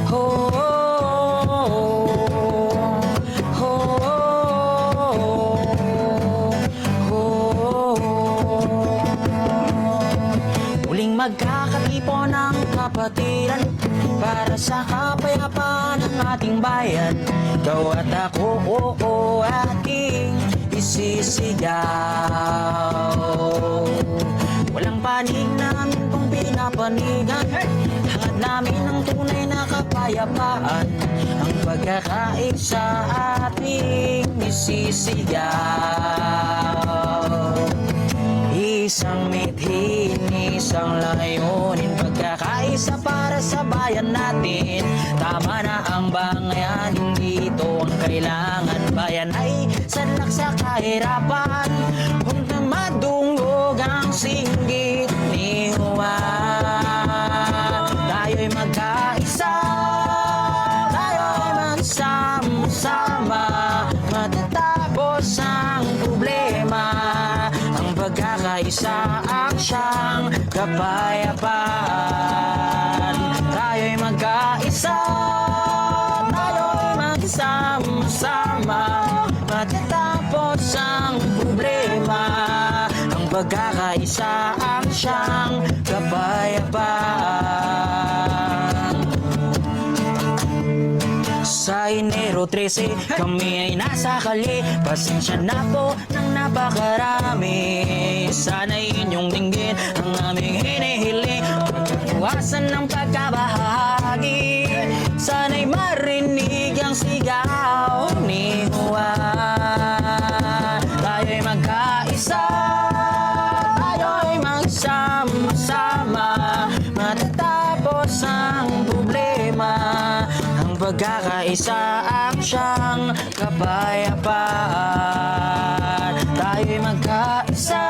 Oh, oh, oh, oh. Muling magkakatipon ng kapatiran para sa kapayapaan ng ating bayan. Ikaw at ako, aking isisigaw. Walang panig namin kung pinapanigan, hangad namin ang tunay na kapayapaan. Ang pagkakaisa ating isisigaw. Isang mithin, isang layunin, pagkakaisa para sa bayan natin. Tama na ang bangayan, hindi ito ang kailangan. Bayan ay sanlak sa kahirapan, huwag na madungog ang singgit ni Juan. Tayo'y magkaisa, tayo'y magsama-sama, matatapos ang problema. Ang pagkakaisa ang siyang kapayapaan. Tayo'y magkaisa, tayo'y magsama-sama, matatapos ang problema. Ang pagkakaisa ang siyang kapayapaan. Sa Enero 13, kami ay nasa kali. Pasensya na po ng napakarami. Sana'y inyong dinggin ang aming hinihiling. Iwasan ng pagkabahagi. Sana'y marinig ang sigaw ni Juan. Tayo'y magkaisa, tayo'y magsama-sama, matatapos ang problema. Ang pagkakaisa ang siyang kapayapaan. Tayo'y magkaisa,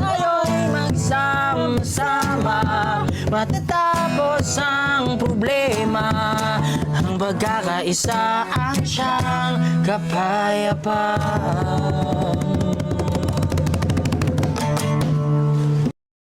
tayo'y magsama-sama, matatapos ang problema. Ang pagkakaisa ang siyang kapayapaan.